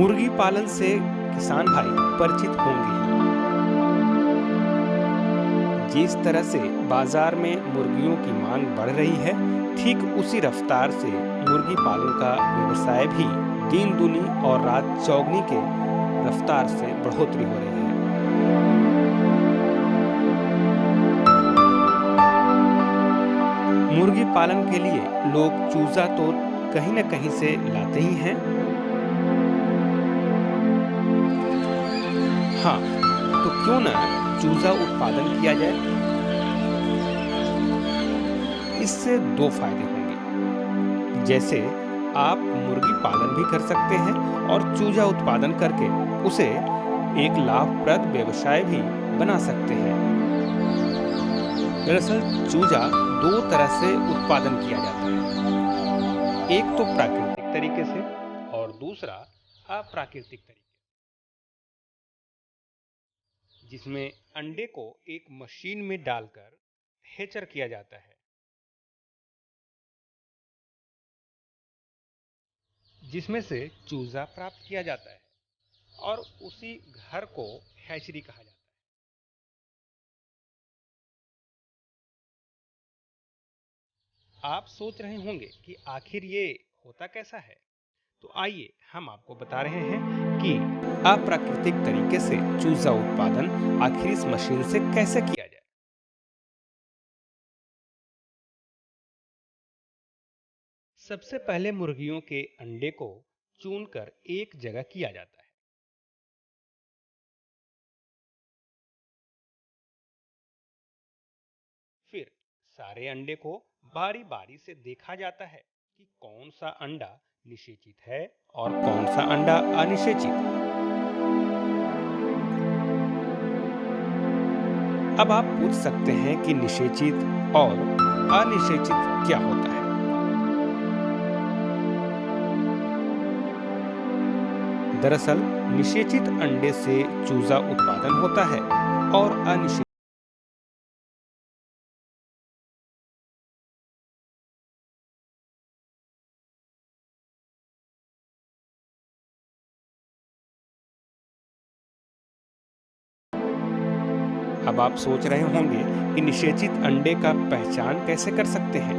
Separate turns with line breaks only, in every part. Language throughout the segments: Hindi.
मुर्गी पालन से किसान भाई परिचित होंगे ही। जिस तरह से बाजार में मुर्गियों की मांग बढ़ रही है, ठीक उसी रफ्तार से मुर्गी पालन का व्यवसाय भी दिन दूनी और रात चौगनी के रफ्तार से बढ़ोतरी हो रही है। मुर्गी पालन के लिए लोग चूजा तो कहीं न कहीं से लाते ही हैं। हाँ, तो क्यों ना चूजा उत्पादन किया जाए। इससे दो फायदे होंगे। जैसे आप मुर्गी पालन भी कर सकते हैं और चूजा उत्पादन करके उसे एक लाभप्रद व्यवसाय भी बना सकते हैं। दरअसल चूजा दो तरह से उत्पादन किया जाता है, एक तो प्राकृतिक तरीके से और दूसरा अप्राकृतिक तरीके, जिसमें अंडे को एक मशीन में डालकर हेचर किया जाता है, जिसमें से चूजा प्राप्त किया जाता है और उसी घर को हैचरी कहा जाता है। आप सोच रहे होंगे कि आखिर ये होता कैसा है, तो आइए हम आपको बता रहे हैं कि अप्राकृतिक तरीके से चूजा उत्पादन आखिर इस मशीन से कैसे किया जाए। सबसे पहले मुर्गियों के अंडे को चुनकर एक जगह किया जाता है। फिर सारे अंडे को बारी बारी से देखा जाता है कि कौन सा अंडा निषेचित है और कौन सा अंडा अनिषेचित। अब आप पूछ सकते हैं कि निषेचित और अनिषेचित क्या होता है। दरअसल निषेचित अंडे से चूजा उत्पादन होता है और अनिषेचित अब आप सोच रहे होंगे कि निषेचित अंडे का पहचान कैसे कर सकते हैं।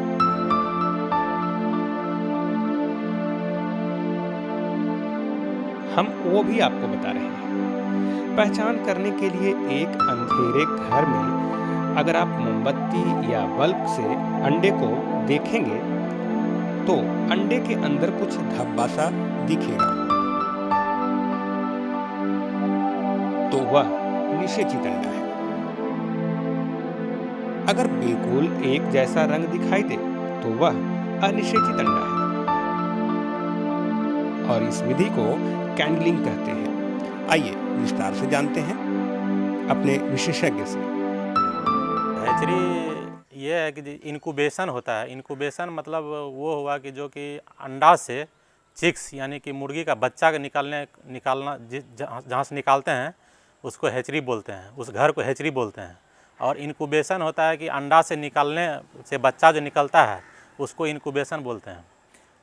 हम वो भी आपको बता रहे हैं। पहचान करने के लिए एक अंधेरे घर में अगर आप मोमबत्ती या बल्ब से अंडे को देखेंगे तो अंडे के अंदर कुछ धब्बा सा दिखेगा, तो वह निषेचित अंडा है। अगर बिल्कुल एक जैसा रंग दिखाई दे तो वह अनिषेचित अंडा है और इस विधि को कैंडलिंग कहते हैं। आइए विस्तार से जानते हैं अपने विशेषज्ञ से।
हैचरी ये है कि इनक्यूबेशन होता है। इनक्यूबेशन मतलब वो हुआ कि जो कि अंडा से चिक्स यानी कि मुर्गी का बच्चा के निकालना जहाँ से निकालते हैं उसको हैचरी बोलते हैं, उस घर को हैचरी बोलते हैं। और इनक्यूबेशन होता है कि अंडा से निकालने से बच्चा जो निकलता है उसको इनक्यूबेशन बोलते हैं।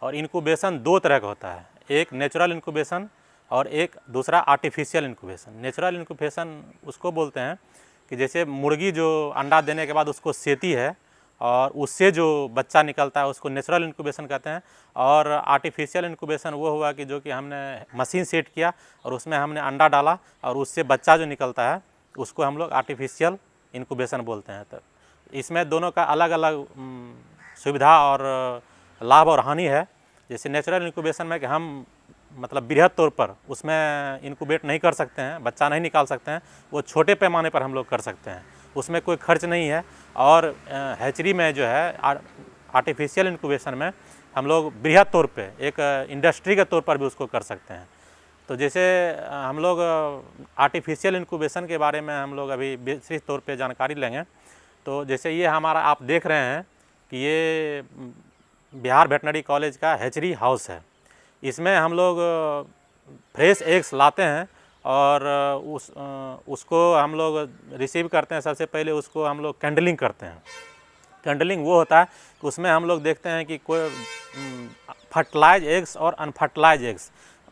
और इनक्यूबेशन दो तरह का होता है, एक नेचुरल इनक्यूबेशन और एक दूसरा आर्टिफिशियल इनक्यूबेशन। नेचुरल इनक्यूबेशन उसको बोलते हैं कि जैसे मुर्गी जो अंडा देने के बाद उसको सेती है और उससे जो बच्चा निकलता है उसको नेचुरल इनक्यूबेशन कहते हैं। और आर्टिफिशियल इनक्यूबेशन वो हुआ कि जो कि हमने मशीन सेट किया और उसमें हमने अंडा डाला और उससे बच्चा जो निकलता है उसको हम लोग आर्टिफिशियल इनक्यूबेशन बोलते हैं। तो इसमें दोनों का अलग अलग सुविधा और लाभ और हानि है। जैसे नेचुरल इनक्यूबेशन में कि हम मतलब बृहद तौर पर उसमें इनक्यूबेट नहीं कर सकते हैं, बच्चा नहीं निकाल सकते हैं, वो छोटे पैमाने पर हम लोग कर सकते हैं, उसमें कोई खर्च नहीं है। और हैचरी में जो है आर्टिफिशियल इनक्यूबेशन में हम लोग बृहद तौर पे एक इंडस्ट्री के तौर पर भी उसको कर सकते हैं। तो जैसे हम लोग आर्टिफिशियल इनक्यूबेशन के बारे में हम लोग अभी विस्तृत तौर पे जानकारी लेंगे। तो जैसे ये हमारा आप देख रहे हैं कि ये बिहार वेटनरी कॉलेज का हैचरी हाउस है। इसमें हम लोग फ्रेश एग्स लाते हैं और उसको हम लोग रिसीव करते हैं। सबसे पहले उसको हम लोग कैंडलिंग करते हैं। कैंडलिंग वो होता है कि उसमें हम लोग देखते हैं कि कोई फर्टिलाइज एग्स और अनफर्टिलाइज एग्स,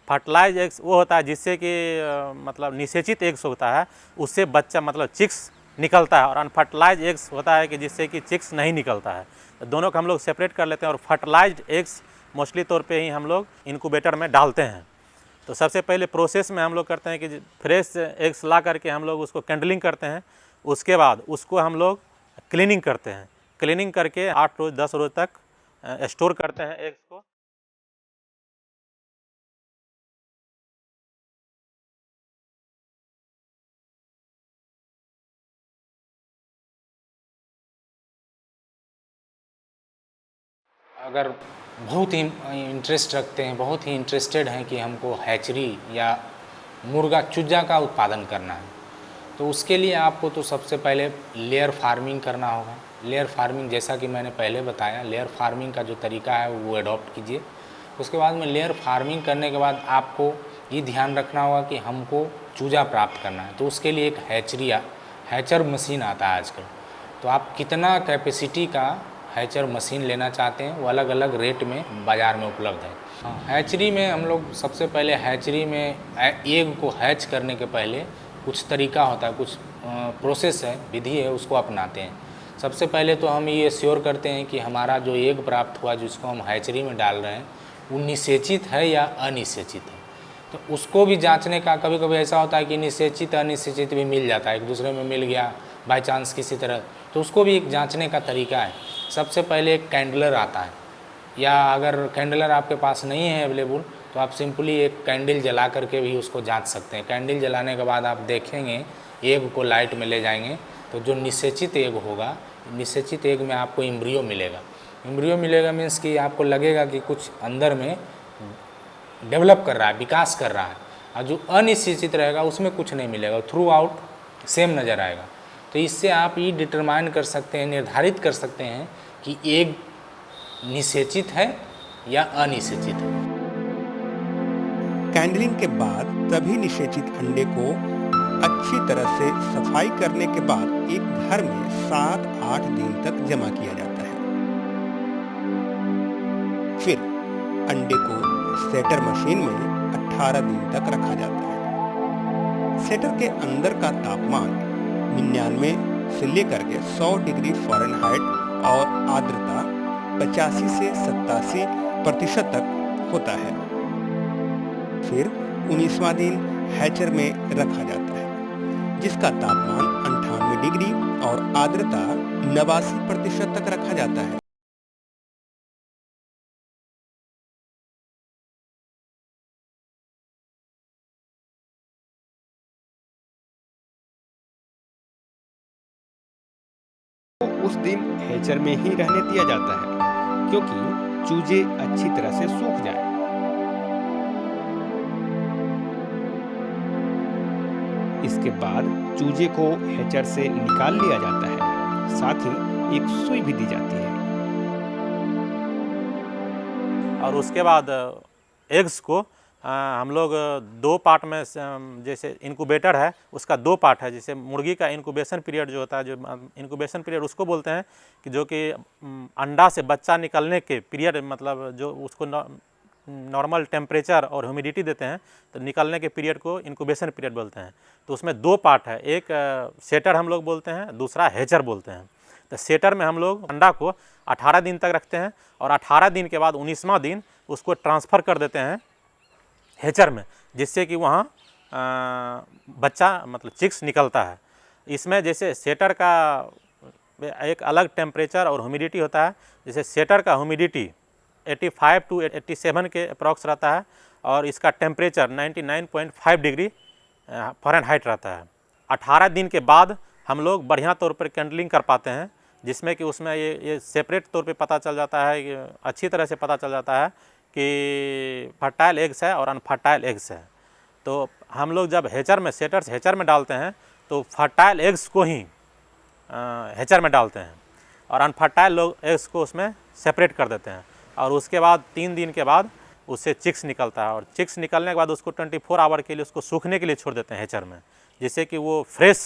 फर्टिलाइज एग्स वो होता है जिससे कि मतलब निषेचित एग्स होता है, उससे बच्चा मतलब चिक्स निकलता है, और अनफर्टिलाइज एग्स होता है कि जिससे कि चिक्स नहीं निकलता है। तो दोनों को हम लोग सेपरेट कर लेते हैं, और फर्टिलाइज्ड एग्स मोस्टली तौर पे ही हम लोग इनक्यूबेटर में डालते हैं। तो सबसे पहले प्रोसेस में हम लोग करते हैं कि फ्रेश एग्स ला करके हम लोग उसको कैंडलिंग करते हैं, उसके बाद उसको हम लोग क्लीनिंग करते हैं। क्लीनिंग करके 8 रोज़ 10 रोज़ तक स्टोर करते हैं एग्स को।
अगर बहुत ही इंटरेस्ट रखते हैं, बहुत ही इंटरेस्टेड हैं कि हमको हैचरी या मुर्गा चूजा का उत्पादन करना है, तो उसके लिए आपको तो सबसे पहले लेयर फार्मिंग करना होगा। लेयर फार्मिंग जैसा कि मैंने पहले बताया, लेयर फार्मिंग का जो तरीका है वो अडॉप्ट कीजिए। उसके बाद में लेयर फार्मिंग करने के बाद आपको ये ध्यान रखना होगा कि हमको चूजा प्राप्त करना है, तो उसके लिए एक हैचर मशीन आता है आजकल। तो आप कितना कैपेसिटी का हैचर मशीन लेना चाहते हैं वो अलग अलग रेट में बाज़ार में उपलब्ध है। हाँ, हैचरी में हम लोग सबसे पहले हैचरी में एग को हैच करने के पहले कुछ तरीका होता है, कुछ प्रोसेस है, विधि है, उसको अपनाते हैं। सबसे पहले तो हम ये श्योर करते हैं कि हमारा जो एग प्राप्त हुआ जिसको हम हैचरी में डाल रहे हैं वो निषेचित है या अनिषेचित है। तो उसको भी जांचने का, कभी कभी ऐसा होता है कि निषेचित अनिषेचित भी मिल जाता है, एक दूसरे में मिल गया बाय चांस किसी तरह, तो उसको भी एक जांचने का तरीका है। सबसे पहले एक कैंडलर आता है, या अगर कैंडलर आपके पास नहीं है अवेलेबल तो आप सिंपली एक कैंडल जला करके भी उसको जांच सकते हैं। कैंडल जलाने के बाद आप देखेंगे, एग को लाइट में ले जाएंगे तो जो निषेचित एग होगा, निषेचित एग में आपको एम्ब्रियो मिलेगा। एम्ब्रियो मिलेगा मीन्स कि आपको लगेगा कि कुछ अंदर में डेवलप कर रहा है, विकास कर रहा है, और जो अनिषेचित रहेगा उसमें कुछ नहीं मिलेगा, थ्रू आउट सेम नज़र आएगा। तो इससे आप ये डिटरमाइन कर सकते हैं, निर्धारित कर सकते हैं कि एग निषेचित है या अनिषेचित है।
कैंडलिंग के बाद सभी निषेचित अंडे को अच्छी तरह से सफाई करने के बाद एक घर में 7-8 दिन तक जमा किया जाता है। फिर अंडे को सेटर मशीन में 18 दिन तक रखा जाता है। सेटर के अंदर का तापमान 99 से लेकर के 100 डिग्री फ़ारेनहाइट और आर्द्रता 85 से 87% तक होता है। फिर 19वां दिन हैचर में रखा जाता है, जिसका तापमान 98 डिग्री और आर्द्रता 89% तक रखा जाता है। तो उस दिन हैचर में ही रहने दिया जाता है, क्योंकि चूजे अच्छी तरह से सूख जाएं। इसके बाद चूजे को हैचर से निकाल लिया जाता है, साथ ही एक सुई भी दी जाती है।
और उसके बाद एग्स को हम लोग 2 पार्ट में, जैसे इनक्यूबेटर है उसका 2 पार्ट है। जैसे मुर्गी का इनक्यूबेशन पीरियड जो होता है, जो इनक्यूबेशन पीरियड उसको बोलते हैं कि जो कि अंडा से बच्चा निकलने के पीरियड, मतलब जो उसको नॉर्मल टेम्परेचर और ह्यूमिडिटी देते हैं तो निकलने के पीरियड को इनक्यूबेशन पीरियड बोलते हैं। तो उसमें 2 पार्ट है, एक सेटर हम लोग बोलते हैं, दूसरा हैचर बोलते हैं। तो सेटर में हम लोग अंडा को 18 दिन तक रखते हैं, और 18 दिन के बाद 19वां दिन उसको ट्रांसफ़र कर देते हैं हैचर में, जिससे कि वहाँ बच्चा मतलब चिक्स निकलता है। इसमें जैसे सेटर का एक अलग टेम्परेचर और ह्यूमिडिटी होता है। जैसे सेटर का ह्यूमिडिटी 85 to 87 के अप्रॉक्स रहता है, और इसका टेम्परेचर 99.5 डिग्री फ़ारेनहाइट रहता है। 18 दिन के बाद हम लोग बढ़िया तौर पर कैंडलिंग कर पाते हैं, जिसमें कि उसमें ये सेपरेट तौर पे पता चल जाता है, कि अच्छी तरह से पता चल जाता है कि फर्टाइल एग्स है और अनफर्टाइल एग्स है। तो हम लोग जब हैचर में, सेटर्स हैचर में डालते हैं तो फर्टाइल एग्स को ही हैचर में डालते हैं, और अनफर्टाइल एग्स को उसमें सेपरेट कर देते हैं। और उसके बाद 3 दिन के बाद उससे चिक्स निकलता है, और चिक्स निकलने के बाद उसको 24 आवर के लिए उसको सूखने के लिए छोड़ देते हैं हैचर में, जिससे कि वो फ्रेश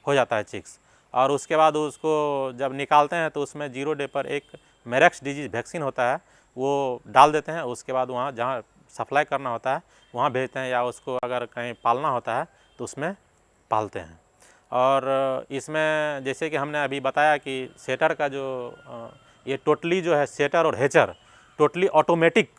हो जाता है चिक्स। और उसके बाद उसको जब निकालते हैं तो उसमें 0 डे पर एक मेरेक्स डिजीज़ वैक्सीन होता है, वो डाल देते हैं। उसके बाद वहाँ जहाँ सप्लाई करना होता है वहाँ भेजते हैं, या उसको अगर कहीं पालना होता है तो उसमें पालते हैं। और इसमें जैसे कि हमने अभी बताया कि सेटर का जो ये टोटली जो है सेटर और हेचर टोटली ऑटोमेटिक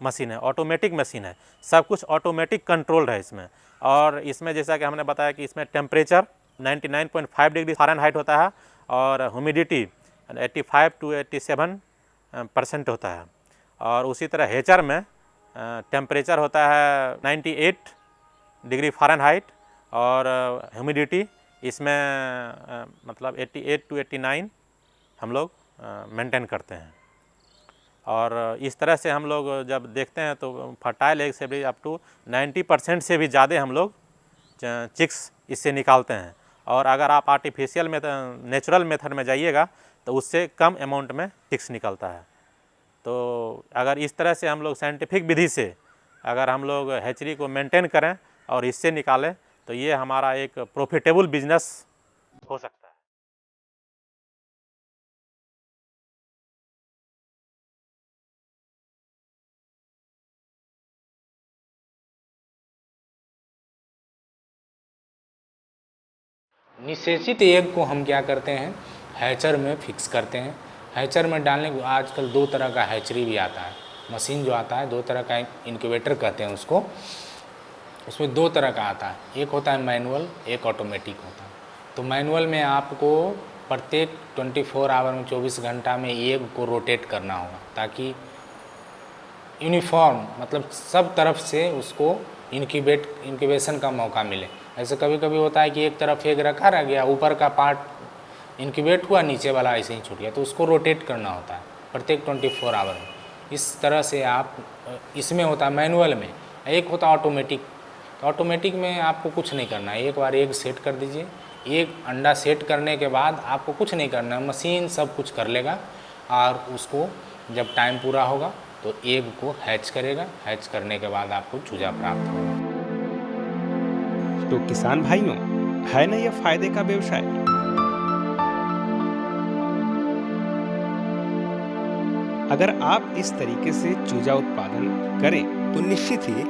मशीन है, ऑटोमेटिक मशीन है, सब कुछ ऑटोमेटिक कंट्रोल्ड है इसमें। और इसमें जैसा कि हमने बताया कि इसमें टेम्परेचर 99.5 डिग्री फ़ारेनहाइट होता है और ह्यूमिडिटी 85 to 87% होता है। और उसी तरह हेचर में टेम्परेचर होता है 98 डिग्री फ़ारेनहाइट और ह्यूमिडिटी इसमें मतलब 88 to 89 हम लोग मेंटेन करते हैं। और इस तरह से हम लोग जब देखते हैं तो फर्टाइल एग से भी अप टू 90% से भी ज़्यादा हम लोग चिक्स इससे निकालते हैं। और अगर आप आर्टिफिशियल मेथड नेचुरल मेथड में जाइएगा तो उससे कम अमाउंट में चिक्स निकलता है। तो अगर इस तरह से हम लोग साइंटिफिक विधि से अगर हम लोग हैचरी को मेंटेन करें और इससे निकालें तो ये हमारा एक प्रॉफिटेबल बिजनेस हो सकता है।
निषेचित एग को हम क्या करते हैं, हैचर में फिक्स करते हैं। हैचर में डालने को आजकल 2 तरह का हैचरी भी आता है, मशीन जो आता है 2 तरह का इनक्यूबेटर कहते हैं उसको। उसमें 2 तरह का आता है, एक होता है मैनुअल, एक ऑटोमेटिक होता है। तो मैनुअल में आपको प्रत्येक 24 आवर में 24 घंटा में एग को रोटेट करना होगा ताकि यूनिफॉर्म मतलब सब तरफ से उसको इंक्यूबेशन का मौका मिले। ऐसे कभी कभी होता है कि एक तरफ एग रखा रह गया, ऊपर का पार्ट इंक्यूबेट हुआ, नीचे वाला ऐसे ही छूट गया, तो उसको रोटेट करना होता है प्रत्येक 24 आवर में। इस तरह से आप इसमें होता है मैनुअल में। एक होता है ऑटोमेटिक। तो ऑटोमेटिक में आपको कुछ नहीं करना है, एक बार एग सेट कर दीजिए। एक अंडा सेट करने के बाद आपको कुछ नहीं करना है, मशीन सब कुछ कर लेगा। और उसको जब टाइम पूरा होगा तो एग को हैच करेगा, हैच करने के बाद आपको चूजा प्राप्त होगा।
तो किसान भाइयों, है ना ये फायदे का व्यवसाय। अगर आप इस तरीके से चूजा उत्पादन करें तो निश्चित ही